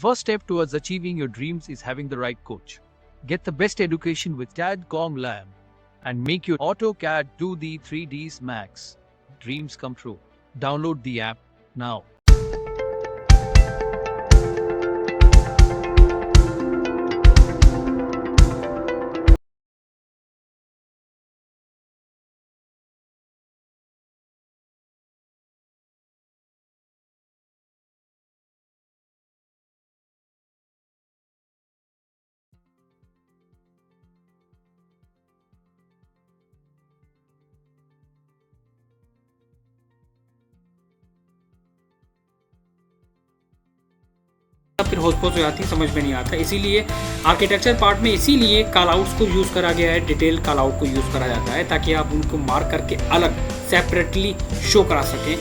first step towards achieving your dreams is having the right coach. Get the best education with CAD/COM Lab and make your AutoCAD do the 3Ds Max. Dreams come true. Download the app now. फिर होस्पोस हो जाती है, समझ में नहीं आता। इसीलिए architecture part में इसीलिए कॉल आउट्स को यूज़ करा गया है, डिटेल कॉल आउट को यूज़ करा जाता है ताकि आप उनको मार्क करके अलग सेपरेटली शो करा सकें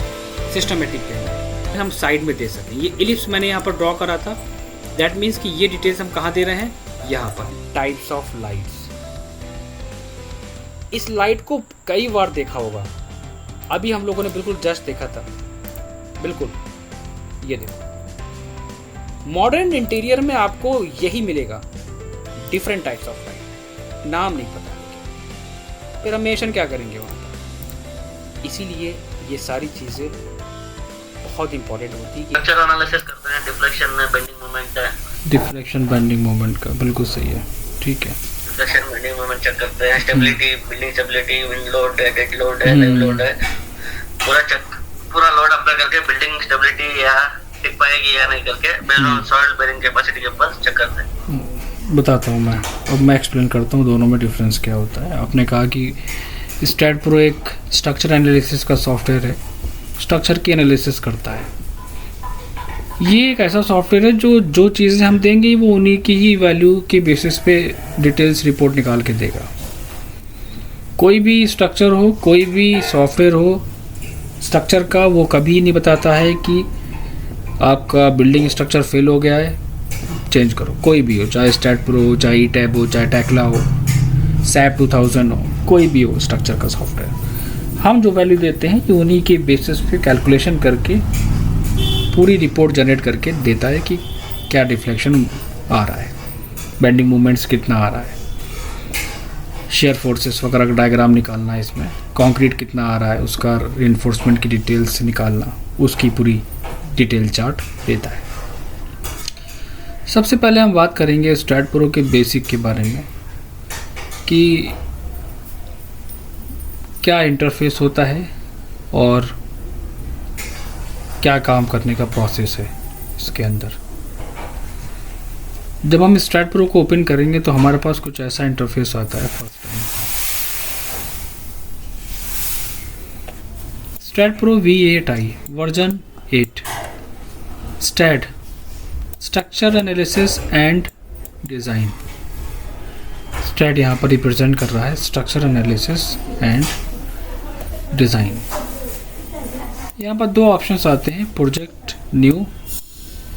सिस्टमेटिक वे, हम साइड में दे सकें। ये इलिप्स मैंने यहाँ पर ड्रॉ करा था, दैट मीन्स कि ये डिटेल्स हम कहाँ दे रहे हैं, यहाँ पर। टाइप्स ऑफ लाइट्स, इस लाइट को कई बार देखा होगा, अभी हम लोगों ने बिल्कुल जस्ट देखा था, बिल्कुल ये देखो। मॉडर्न इंटीरियर में आपको यही मिलेगा, डिफरेंट टाइप्स ऑफ लाइट, नाम नहीं पता है, फिर हम मेंशन क्या करेंगे वहाँ पर। इसीलिए ये सारी चीज़ें बहुत इंपॉर्टेंट होती है। स्ट्रक्चर एनालिसिस करते हैं, डिफ्लेक्शन में बेंडिंग मोमेंट है, डिफ्लेक्शन बेंडिंग मोमेंट का बिल्कुल सही है, ठीक है। डिफ्लेक्शन बेंडिंग मोमेंट चेक करते हैं, stability, building stability, wind load है, डेड लोड है, लाइव लोड है, पूरा चेक, पूरा लोड अप्लाई करके बिल्डिंग स्टेबिलिटी या टिक पाएगी या नहीं करके based on soil bearing capacity के ऊपर चेक करते हैं। बताता हूँ मैं, अब मैं एक्सप्लेन करता हूँ दोनों में डिफरेंस क्या होता है। आपने कहा कि स्टैट प्रो एक स्ट्रक्चर एनालिसिस का सॉफ्टवेयर है, स्ट्रक्चर की एनालिसिस करता है। ये एक ऐसा सॉफ्टवेयर है जो चीज़ें हम देंगे वो उन्हीं की ही वैल्यू के बेसिस पे डिटेल्स रिपोर्ट निकाल के देगा। कोई भी स्ट्रक्चर हो, कोई भी सॉफ्टवेयर हो स्ट्रक्चर का, वो कभी नहीं बताता है कि आपका बिल्डिंग स्ट्रक्चर फेल हो गया है, चेंज करो। कोई भी हो, चाहे स्टैट प्रो हो, चाहे ईटैब हो, चाहे टेक्ला हो, सैप 2000 हो, कोई भी हो स्ट्रक्चर का सॉफ्टवेयर, हम जो वैल्यू देते हैं कि उन्हीं के बेसिस पे कैलकुलेशन करके पूरी रिपोर्ट जनरेट करके देता है कि क्या डिफ्लेक्शन आ रहा है, बेंडिंग मूवमेंट्स कितना आ रहा है, शेयर फोर्सेस वगैरह का डायग्राम निकालना है इसमें, कंक्रीट कितना आ रहा है उसका रिइंफोर्समेंट की डिटेल्स निकालना, उसकी पूरी डिटेल चार्ट देता है। सबसे पहले हम बात करेंगे स्टैट प्रो के बेसिक के बारे में कि क्या इंटरफेस होता है और क्या काम करने का प्रोसेस है इसके अंदर। जब हम स्टैट प्रो को ओपन करेंगे तो हमारे पास कुछ ऐसा इंटरफेस आता है। First time STAAD pro V8i version 8, STAAD structure analysis and design. STAAD यहाँ पर रिप्रेजेंट कर रहा है स्ट्रक्चर एनालिसिस एंड डिज़ाइन। यहाँ पर दो ऑप्शंस आते हैं, project new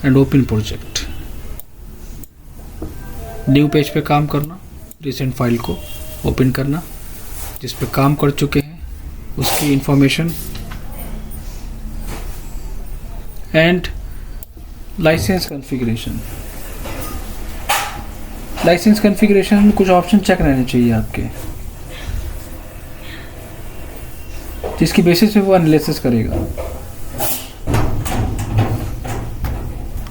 and open project. New page पे काम करना, रिसेंट फाइल को ओपन करना, जिस पे काम कर चुके हैं उसकी information, and licence configuration. Licence configuration में कुछ ऑप्शन चेक रहने चाहिए आपके, जिसकी बेसिस पे वो एनालिसिस करेगा।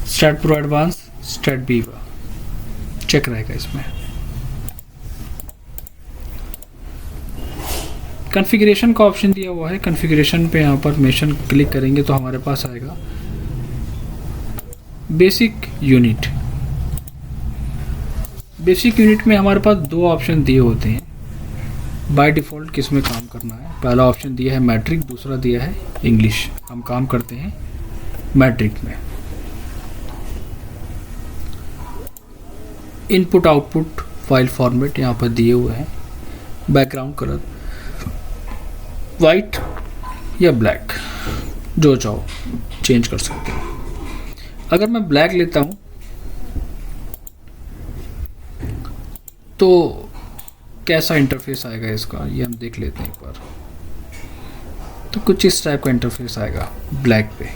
स्टैट प्रो एडवांस, स्टैट बीवा चेक रहेगा इसमें। कॉन्फ़िगरेशन का ऑप्शन दिया हुआ है, कॉन्फ़िगरेशन पे यहाँ पर मेंशन क्लिक करेंगे तो हमारे पास आएगा बेसिक यूनिट। बेसिक यूनिट में हमारे पास दो ऑप्शन दिए होते हैं बाय डिफ़ॉल्ट किस में काम करना है। पहला ऑप्शन दिया है मैट्रिक, दूसरा दिया है इंग्लिश। हम काम करते हैं मैट्रिक में। इनपुट आउटपुट फाइल फॉर्मेट यहाँ पर दिए हुए हैं। बैकग्राउंड कलर वाइट या ब्लैक, जो चाहो चेंज कर सकते हो। अगर मैं ब्लैक लेता हूँ तो कैसा इंटरफेस आएगा इसका, ये हम देख लेते हैं एक बार। तो कुछ इस टाइप का इंटरफेस आएगा ब्लैक पे।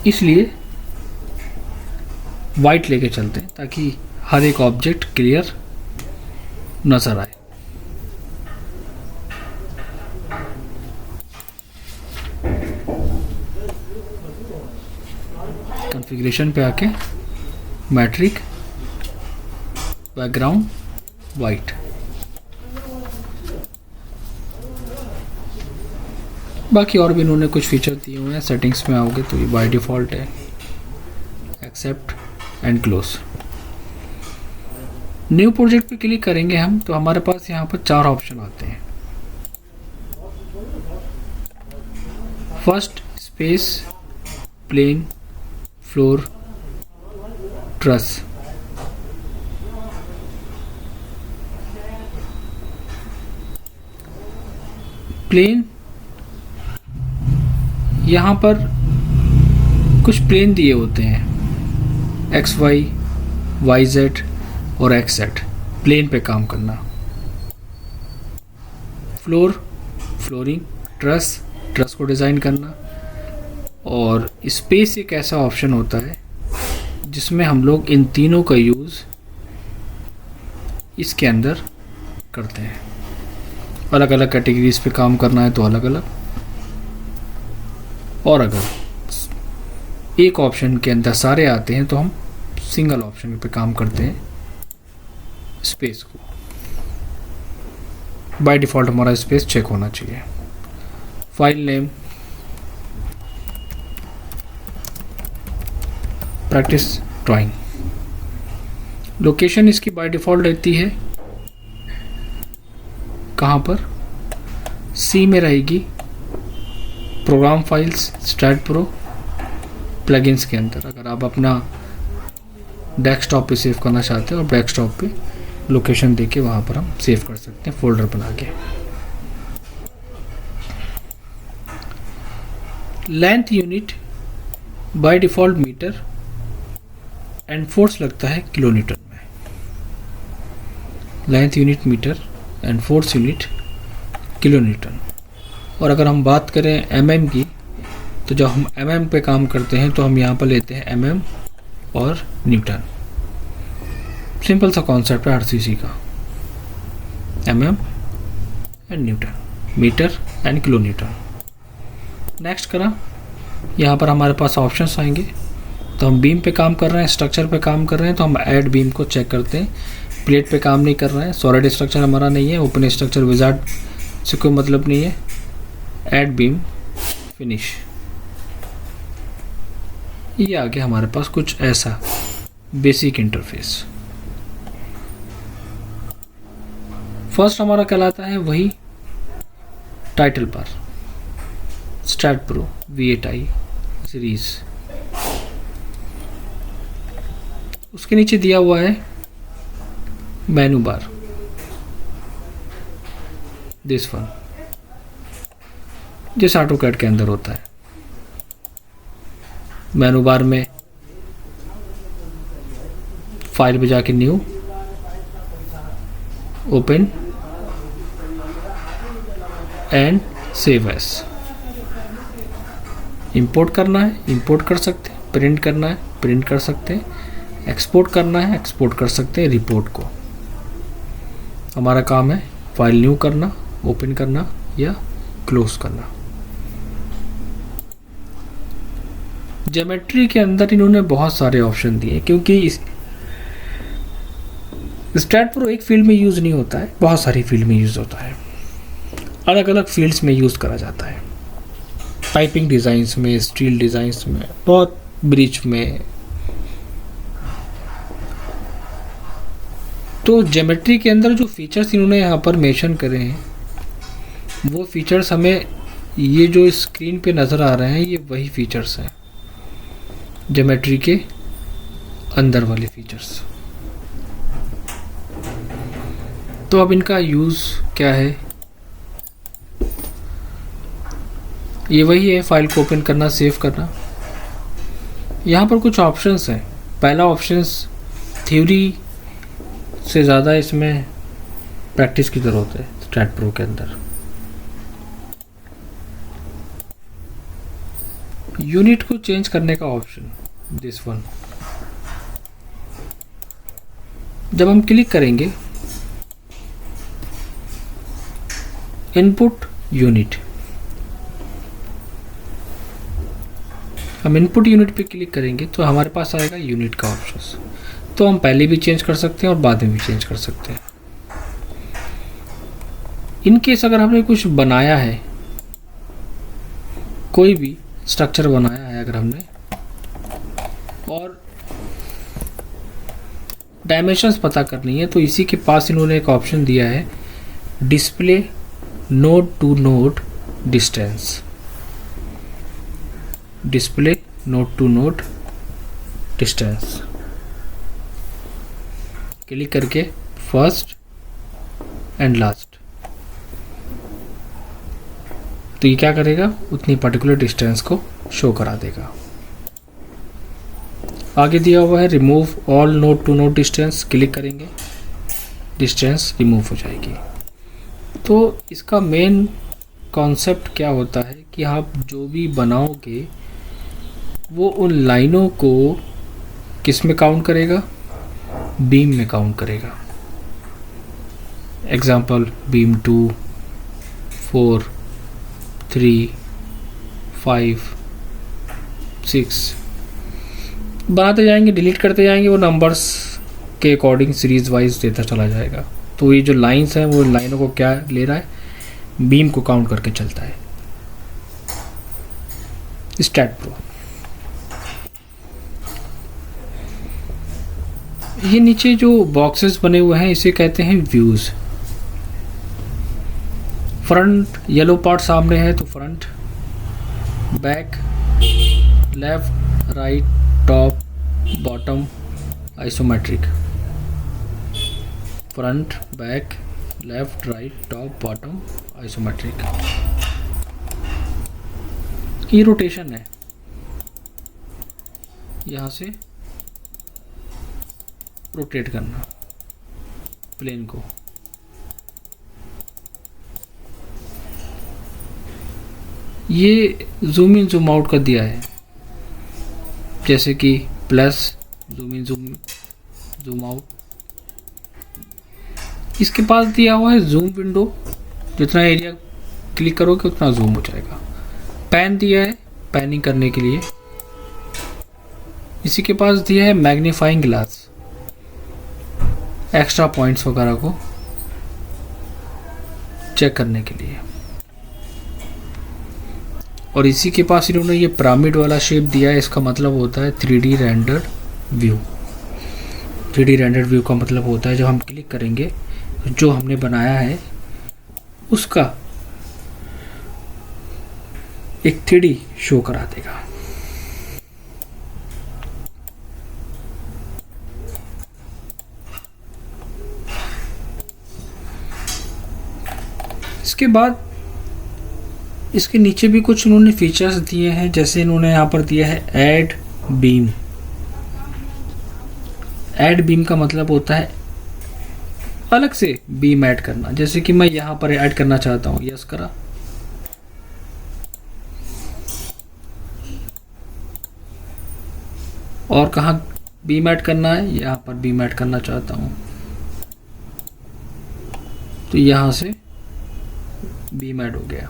इसलिए वाइट लेके चलते हैं ताकि हर एक ऑब्जेक्ट क्लियर नज़र आए। कॉन्फ़िगरेशन पे आके मैट्रिक बैकग्राउंड वाइट। बाकी और भी इन्होंने कुछ फीचर दिए हुए हैं। सेटिंग्स में आओगे तो ये बाय डिफ़ॉल्ट है, accept and close. New project पे क्लिक करेंगे हम तो हमारे पास यहाँ पर 4 ऑप्शन आते हैं। First space, plane, floor, truss. Plane, यहाँ पर कुछ प्लेन दिए होते हैं, एक्स वाई, वाई जेड और एक्स जेड। प्लेन पे काम करना। फ्लोर, फ्लोरिंग, ट्रस, ट्रस को डिज़ाइन करना। और स्पेस एक ऐसा ऑप्शन होता है जिसमें हम लोग इन तीनों का यूज़ इसके अंदर करते हैं। अलग अलग कैटेगरीज पे काम करना है तो अलग अलग, और अगर एक ऑप्शन के अंदर सारे आते हैं तो हम सिंगल ऑप्शन पे काम करते हैं, स्पेस को। बाय डिफ़ॉल्ट हमारा स्पेस चेक होना चाहिए। File name practice drawing. Location इसकी बाय डिफ़ॉल्ट रहती है कहाँ पर, सी में रहेगी, program files, straight pro, plugins के अंदर। अगर आप अपना डेस्कटॉप पे सेव करना चाहते हो और डेस्कटॉप पे लोकेशन देके वहाँ पर हम सेव कर सकते हैं फोल्डर बना के। Length unit by default metre and force लगता है किलो न्यूटन में। Length unit metre and force unit kilonewton. और अगर हम बात करें mm की तो जब हम mm पे काम करते हैं तो हम यहाँ पर लेते हैं mm और न्यूटन। सिंपल सा कॉन्सेप्ट है हर चीज़ का, mm and newton, metre and kilonewton. Next करा, यहाँ पर हमारे पास ऑप्शंस आएंगे। तो हम बीम पे काम कर रहे हैं, स्ट्रक्चर पे काम कर रहे हैं तो हम ऐड बीम को चेक करते हैं। प्लेट पे काम नहीं कर रहे हैं, सॉलिड स्ट्रक्चर हमारा नहीं है, ओपन स्ट्रक्चर विजार्ड से कोई मतलब नहीं है। Add beam, finish. ये आगे हमारे पास कुछ ऐसा बेसिक इंटरफेस। फर्स्ट हमारा कहलाता है वही title bar, straight pro V8i series. उसके नीचे दिया हुआ है मेनू बार, दिस वन, जिस ऑटोकैड के अंदर होता है। मेनू बार में फाइल पे जाके new, open and save as. Import करना है इंपोर्ट कर सकते हैं, प्रिंट करना है प्रिंट कर सकते हैं, एक्सपोर्ट करना है एक्सपोर्ट कर सकते हैं रिपोर्ट को। हमारा काम है फाइल न्यू करना, ओपन करना या क्लोज करना। ज्योमेट्री के अंदर इन्होंने बहुत सारे ऑप्शन दिए क्योंकि स्ट्रैट प्रो एक फील्ड में यूज़ नहीं होता है, बहुत सारी फील्ड में यूज़ होता है, अलग अलग फील्ड्स में यूज़ करा जाता है। पाइपिंग डिज़ाइंस में, स्टील डिज़ाइंस में, बहुत ब्रिज में। तो ज्योमेट्री के अंदर जो फीचर्स इन्होंने यहाँ पर मेंशन करे हैं वो फीचर्स हमें ये जो स्क्रीन पे नज़र आ रहे हैं ये वही फीचर्स हैं ज्योमेट्री के अंदर वाले फीचर्स। तो अब इनका यूज़ क्या है, ये वही है, फाइल को ओपन करना, सेव करना। यहाँ पर कुछ ऑप्शंस हैं। पहला ऑप्शंस थ्योरी से ज़्यादा इसमें प्रैक्टिस की ज़रूरत है स्ट्रैट प्रो के अंदर। यूनिट को चेंज करने का ऑप्शन, दिस वन। जब हम क्लिक करेंगे इनपुट यूनिट, हम इनपुट यूनिट पे क्लिक करेंगे तो हमारे पास आएगा यूनिट का ऑप्शन। तो हम पहले भी चेंज कर सकते हैं और बाद में भी चेंज कर सकते हैं। इन केस अगर हमने कुछ बनाया है, कोई भी स्ट्रक्चर बनाया है अगर हमने, और डायमेंशंस पता करनी है, तो इसी के पास इन्होंने एक ऑप्शन दिया है, display node to node distance. Display node to node distance click करके फर्स्ट एंड लास्ट, तो ये क्या करेगा, उतनी पर्टिकुलर डिस्टेंस को शो करा देगा। आगे दिया हुआ है remove all node to node distance, click करेंगे डिस्टेंस रिमूव हो जाएगी। तो इसका मेन कॉन्सेप्ट क्या होता है कि आप जो भी बनाओगे वो उन लाइनों को किस में काउंट करेगा, बीम में काउंट करेगा। एग्जाम्पल बीम 2, 4, 3, 5, 6 बनाते जाएंगे, डिलीट करते जाएंगे, वो नंबर्स के अकॉर्डिंग सीरीज वाइज देता चला जाएगा। तो ये जो लाइंस हैं वो लाइनों को क्या ले रहा है, बीम को काउंट करके चलता है। स्टैट प्रो, ये नीचे जो बॉक्सेस बने हुए हैं इसे कहते हैं व्यूज। फ्रंट येलो पार्ट सामने है तो front, back, left, right, top, bottom, isometric. Front, back, left, right, top, bottom, isometric. ये रोटेशन है, यहाँ से रोटेट करना प्लेन को। ये जूम इन जूम आउट का दिया है, जैसे कि plus, zoom in zoom out. इसके पास दिया हुआ है जूम विंडो, जितना एरिया क्लिक करोगे उतना जूम हो जाएगा। पैन दिया है पैनिंग करने के लिए। इसी के पास दिया है मैग्नीफाइंग ग्लास, एक्स्ट्रा पॉइंट्स वगैरह को चेक करने के लिए। और इसी के पास इन्होंने ये पिरामिड वाला शेप दिया है, इसका मतलब होता है 3D rendered view. 3D rendered view का मतलब होता है जब हम क्लिक करेंगे जो हमने बनाया है उसका एक 3D शो करा देगा। इसके बाद इसके नीचे भी कुछ इन्होंने फीचर्स दिए हैं, जैसे इन्होंने यहाँ पर दिया है ऐड बीम। ऐड बीम का मतलब होता है अलग से बीम ऐड करना। जैसे कि मैं यहाँ पर ऐड करना चाहता हूँ, यस करा, और कहाँ बीम ऐड करना है, यहाँ पर बीम ऐड करना चाहता हूँ तो यहाँ से बीम ऐड हो गया,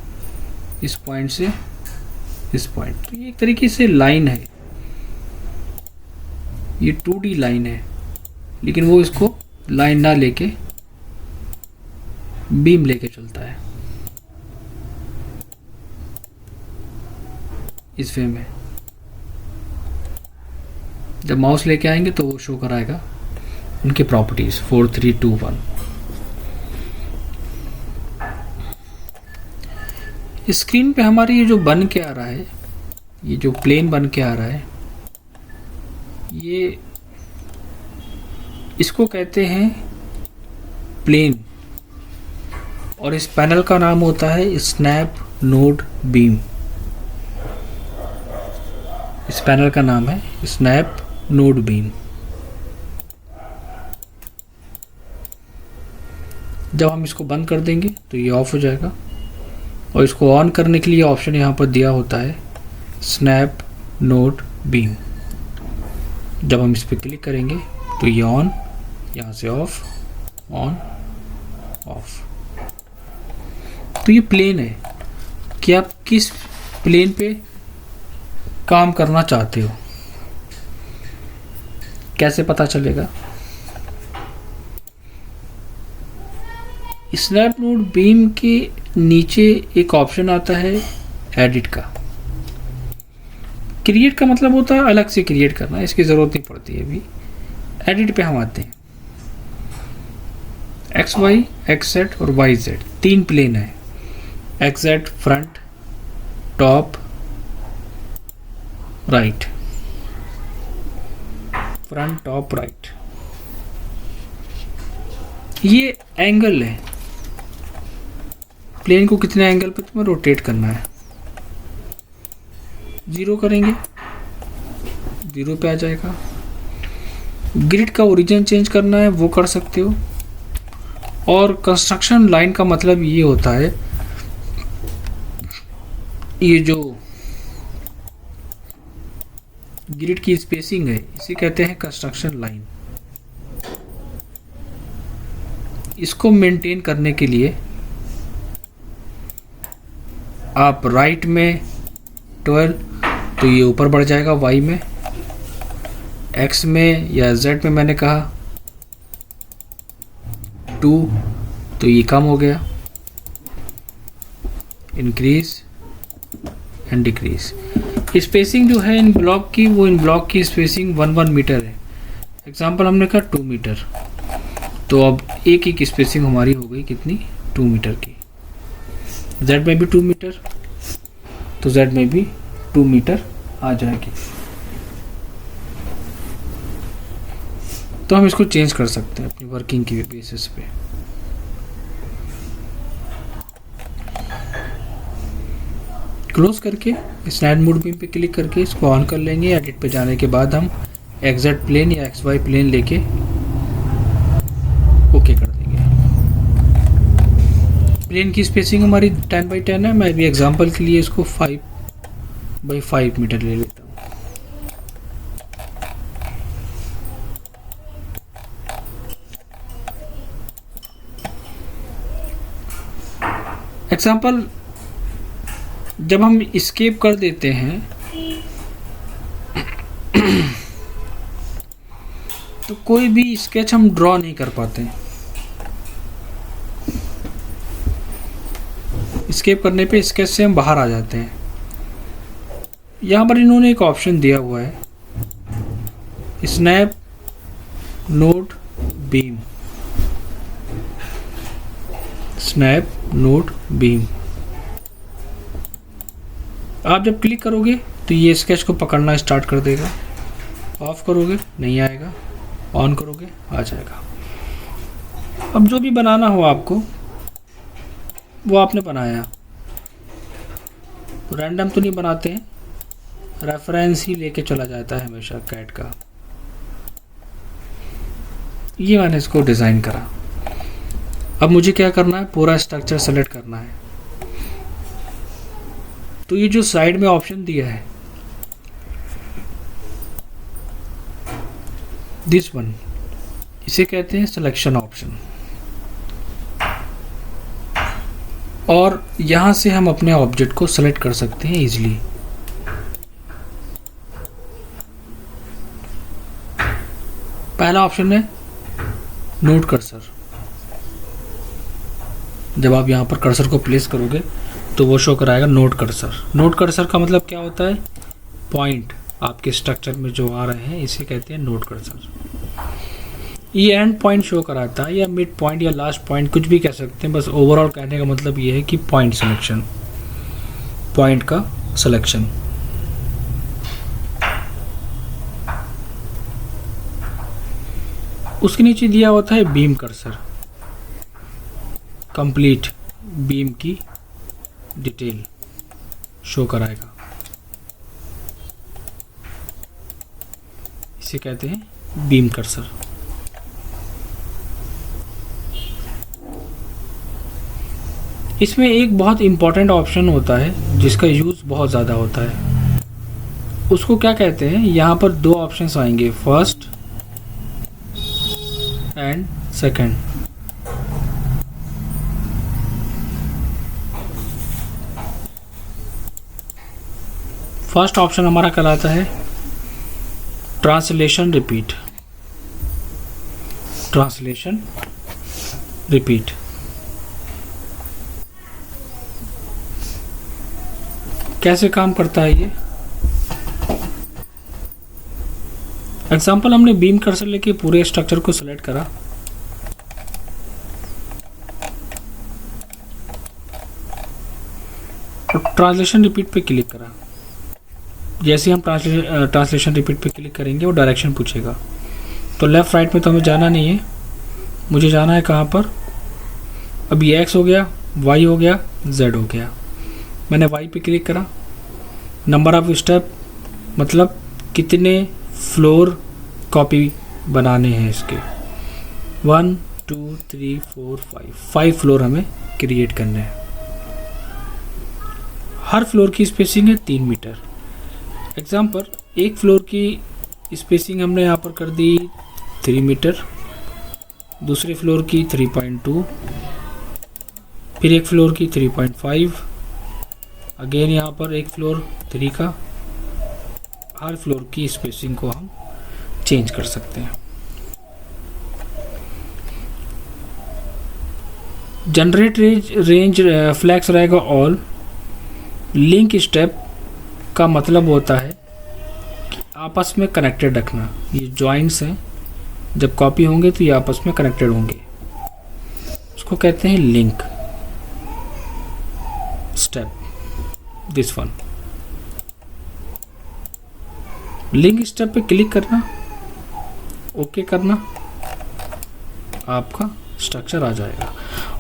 इस पॉइंट से इस पॉइंट। तो ये एक तरीके से लाइन है, ये 2D लाइन है, लेकिन वो इसको लाइन ना लेके बीम लेके चलता है इस वे में। जब माउस लेके आएंगे तो वो शो कराएगा उनकी प्रॉपर्टीज। 4, 3, 2, 1। स्क्रीन पे हमारे ये जो बन के आ रहा है, ये जो प्लेन बन के आ रहा है, ये इसको कहते हैं प्लेन, और इस पैनल का नाम होता है स्नैप नोड बीम। इस पैनल का नाम है स्नैप नोड बीम। जब हम इसको बंद कर देंगे तो ये ऑफ हो जाएगा, और इसको ऑन करने के लिए ऑप्शन यहाँ पर दिया होता है स्नैप नोड बीम। जब हम इस पर क्लिक करेंगे तो ये ऑन, यहाँ से ऑफ, ऑन ऑफ। तो ये प्लेन है कि आप किस प्लेन पे काम करना चाहते हो, कैसे पता चलेगा? स्नैप नोड बीम के नीचे एक ऑप्शन आता है एडिट का। क्रिएट का मतलब होता है अलग से क्रिएट करना, इसकी ज़रूरत नहीं पड़ती है अभी। एडिट पे हम आते हैं। एक्स वाई, एक्स जेड और वाई जेड 3 प्लेन है। X Z front, top, right, front top right. ये एंगल है, प्लेन को कितने एंगल पे तुम्हें रोटेट करना है। 0 करेंगे, 0 पे आ जाएगा। ग्रिड का ओरिजिन चेंज करना है वो कर सकते हो। और कंस्ट्रक्शन लाइन का मतलब ये होता है, ये जो ग्रिड की स्पेसिंग है इसे कहते हैं कंस्ट्रक्शन लाइन। इसको मेंटेन करने के लिए आप राइट में 12 तो ये ऊपर बढ़ जाएगा, वाई में, एक्स में या जेड में मैंने कहा 2 तो ये कम हो गया, इंक्रीज एंड डिक्रीज। स्पेसिंग जो है इन ब्लॉक की, वो इन ब्लॉक की स्पेसिंग 1 मीटर है। एग्जांपल हमने कहा 2 मीटर, तो अब एक स्पेसिंग हमारी हो गई कितनी, 2 मीटर की। जेड में भी 2 मीटर, तो जेड में भी 2 मीटर आ जाएगी। तो हम इसको चेंज कर सकते हैं अपनी वर्किंग की बेसिस पे। क्लोज करके स्नैप नोड बीम पे क्लिक करके इसको ऑन कर लेंगे। एडिट पे जाने के बाद हम एक्स प्लेन या एक्स वाई प्लेन लेके ओके कर देंगे। प्लेन की स्पेसिंग हमारी 10x10 है। मैं भी एग्जांपल के लिए इसको 5x5 मीटर ले लेता हूँ। एग्जांपल जब हम एस्केप कर देते हैं तो कोई भी स्केच हम ड्रॉ नहीं कर पाते। एस्केप करने पे स्केच से हम बाहर आ जाते हैं। यहाँ पर इन्होंने एक ऑप्शन दिया हुआ है, snap node beam. Snap node beam आप जब क्लिक करोगे तो ये स्केच को पकड़ना स्टार्ट कर देगा। ऑफ करोगे नहीं आएगा, ऑन करोगे आ जाएगा। अब जो भी बनाना हो आपको वो आपने बनाया। रैंडम तो नहीं बनाते हैं, रेफरेंस ही लेके चला जाता है हमेशा कैट का। ये मैंने इसको डिज़ाइन करा। अब मुझे क्या करना है, पूरा स्ट्रक्चर सेलेक्ट करना है। तो ये जो साइड में ऑप्शन दिया है दिस वन, इसे कहते हैं सिलेक्शन ऑप्शन। और यहां से हम अपने ऑब्जेक्ट को सेलेक्ट कर सकते हैं इजीली। पहला ऑप्शन है नोड कर्सर। जब आप यहां पर कर्सर को प्लेस करोगे तो वो शो कराएगा नोड कर्सर। नोड कर्सर का मतलब क्या होता है, पॉइंट आपके स्ट्रक्चर में जो आ रहे हैं इसे कहते हैं नोड कर्सर। ये एंड पॉइंट शो कराता है या मिड पॉइंट या लास्ट पॉइंट, कुछ भी कह सकते हैं। बस ओवरऑल कहने का मतलब ये है कि पॉइंट सिलेक्शन, पॉइंट का सिलेक्शन। उसके नीचे दिया होता है बीम कर्सर, कंप्लीट बीम की डिटेल शो कराएगा। इसे कहते हैं बीम कर्सर। इसमें एक बहुत इंपॉर्टेंट ऑप्शन होता है जिसका यूज़ बहुत ज़्यादा होता है, उसको क्या कहते हैं, यहाँ पर दो ऑप्शंस आएंगे, first and second. First option हमारा कहलाता है ट्रांसलेशन रिपीट। ट्रांसलेशन रिपीट कैसे काम करता है ये? एग्जाम्पल, हमने बीम कर्सर लेके पूरे स्ट्रक्चर को सिलेक्ट करा, और ट्रांसलेशन रिपीट पे क्लिक करा। जैसे हम ट्रांसलेशन रिपीट पे क्लिक करेंगे वो डायरेक्शन पूछेगा। तो लेफ़्ट राइट में तो हमें जाना नहीं है, मुझे जाना है कहाँ पर? अभी एक्स हो गया, वाई हो गया, जेड हो गया। मैंने वाई पे क्लिक करा। नंबर ऑफ स्टेप मतलब कितने फ्लोर कॉपी बनाने हैं इसके, 1 2 3 4 5 फ्लोर हमें क्रिएट करने हैं। हर फ्लोर की स्पेसिंग है 3 मीटर। एग्जाम्पल, एक फ्लोर की स्पेसिंग हमने यहाँ पर कर दी 3 मीटर, दूसरे फ्लोर की 3.2, फिर एक फ्लोर की 3.5, अगेन यहाँ पर एक फ्लोर 3 का। हर फ्लोर की स्पेसिंग को हम चेंज कर सकते हैं। जनरेट रेंज फ्लैक्स रहेगा ऑल। लिंक स्टेप का मतलब होता है कि आपस में कनेक्टेड रखना। ये जॉइंट्स हैं, जब कॉपी होंगे तो ये आपस में कनेक्टेड होंगे, उसको कहते हैं link step. This one link step पे क्लिक करना, ओके करना, आपका स्ट्रक्चर आ जाएगा।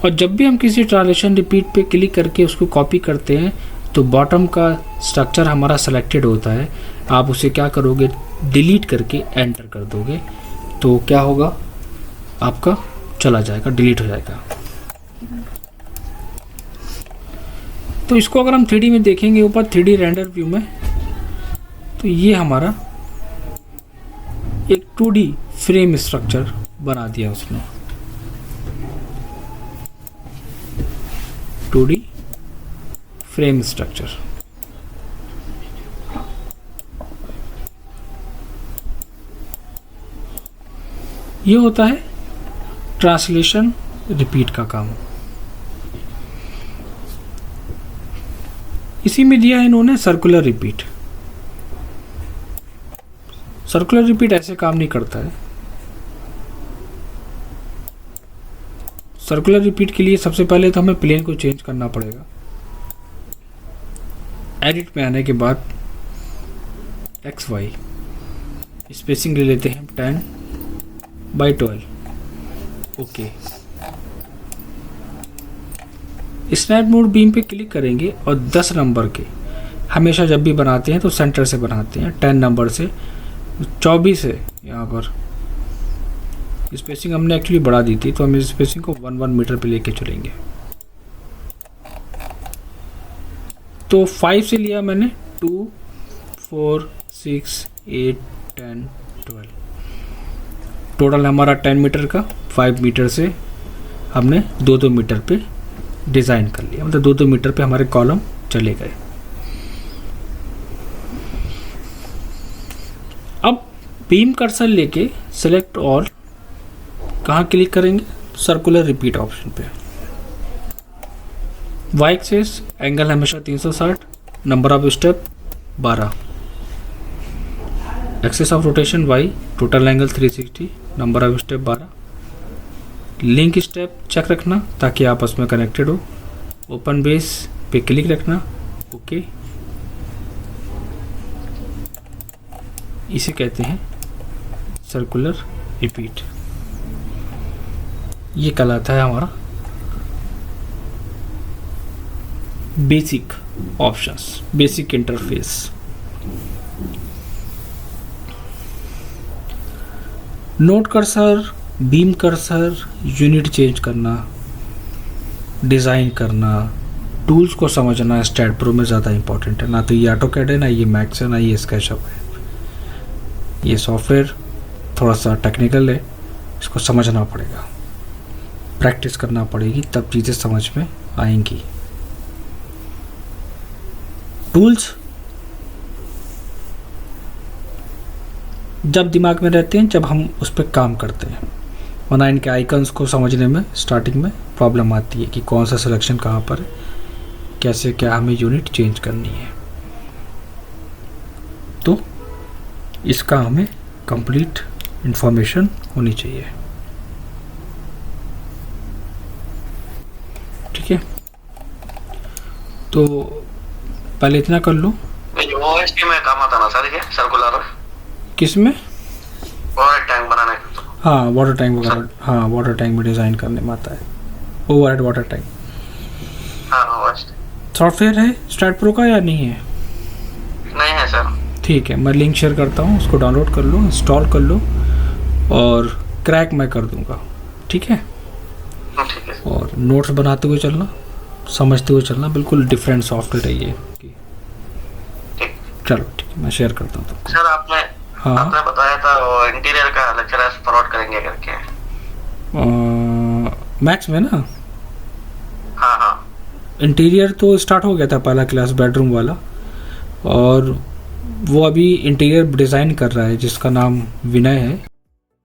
और जब भी हम किसी ट्रांसलेशन रिपीट पे क्लिक करके उसको कॉपी करते हैं तो बॉटम का स्ट्रक्चर हमारा सेलेक्टेड होता है। आप उसे क्या करोगे, डिलीट करके एंटर कर दोगे तो क्या होगा, आपका चला जाएगा, डिलीट हो जाएगा। तो इसको अगर हम 3D में देखेंगे ऊपर 3D रेंडर व्यू में, तो ये हमारा एक 2D फ्रेम स्ट्रक्चर बना दिया उसने। 2D frame structure. ये होता है ट्रांसलेशन रिपीट का काम। इसी में दिया है इन्होंने सर्कुलर रिपीट। सर्कुलर रिपीट ऐसे काम नहीं करता है। सर्कुलर रिपीट के लिए सबसे पहले तो हमें प्लेन को चेंज करना पड़ेगा। एडिट में आने के बाद एक्स वाई स्पेसिंग ले लेते हैं 10/12। ओके, स्नैप मोड बीम पे क्लिक करेंगे और 10 नंबर के हमेशा जब भी बनाते हैं तो सेंटर से बनाते हैं। 10 नंबर से 24 है, यहाँ पर स्पेसिंग हमने एक्चुअली बढ़ा दी थी तो हम इस स्पेसिंग को 1 मीटर पे लेके चलेंगे। तो 5 से लिया मैंने 2 4 6 8 10 12, टोटल हमारा 10 मीटर का 5 मीटर से हमने 2-2 मीटर पे डिज़ाइन कर लिया, मतलब 2-2 मीटर पे हमारे कॉलम चले गए। अब बीम कर्सर लेके सेलेक्ट ऑल कहाँ क्लिक करेंगे, सर्कुलर रिपीट ऑप्शन पे। वाई एक्सिस एंगल हमेशा 360, number of step 12, axis of rotation Y, total angle 360, number of step 12। Link step check रखना ताकि आपस में कनेक्टेड हो। ओपन बेस पे क्लिक रखना, ओके। इसे कहते हैं सर्कुलर रिपीट। ये कहलाता है हमारा basic options, basic interface. Node cursor, beam cursor, unit change करना, डिज़ाइन करना, टूल्स को समझना स्टैट प्रो में ज़्यादा इंपॉर्टेंट है। ना तो ये ऑटोकैड है, ना ये मैक्स है, ना ये स्केचअप है। ये सॉफ्टवेयर थोड़ा सा टेक्निकल है, इसको समझना पड़ेगा, प्रैक्टिस करना पड़ेगी, तब चीज़ें समझ में आएंगी। टूल्स जब दिमाग में रहते हैं जब हम उस पर काम करते हैं, वरना इनके आइकन्स को समझने में स्टार्टिंग में प्रॉब्लम आती है कि कौन सा सिलेक्शन कहाँ पर है, कैसे क्या हमें यूनिट चेंज करनी है। तो इसका हमें कंप्लीट इंफॉर्मेशन होनी चाहिए। ठीक है, तो पहले इतना कर लो। ओएसटी में काम आता ना सर, ये सर्कुलर किस में? और टैंक बनाने का। हाँ, वाटर टैंक वगैरह, हाँ वाटर टैंक में डिज़ाइन करने में आता है, ओवरहेड वाटर टैंक। हाँ ओएसटी सॉफ्टवेयर है स्टैट प्रो का या नहीं है? नहीं है सर। ठीक है, मैं लिंक शेयर करता हूँ, उसको डाउनलोड कर लो, इंस्टॉल कर लो, और क्रैक मैं कर दूँगा। ठीक है, ठीक है और नोट्स बनाते हुए चलना, समझते हुए चलना, बिल्कुल डिफरेंट सॉफ्टवेयर है ये। ठीक। चलो ठीक है, मैं शेयर करता हूँ तुमको। सर आपने हाँ, बताया था वो इंटीरियर का लेक्चर फॉरवर्ड करेंगे करके। मैथ्स में ना हाँ हाँ इंटीरियर तो स्टार्ट हो गया था, पहला क्लास बेडरूम वाला, और वो अभी इंटीरियर डिज़ाइन कर रहा है जिसका नाम विनय है।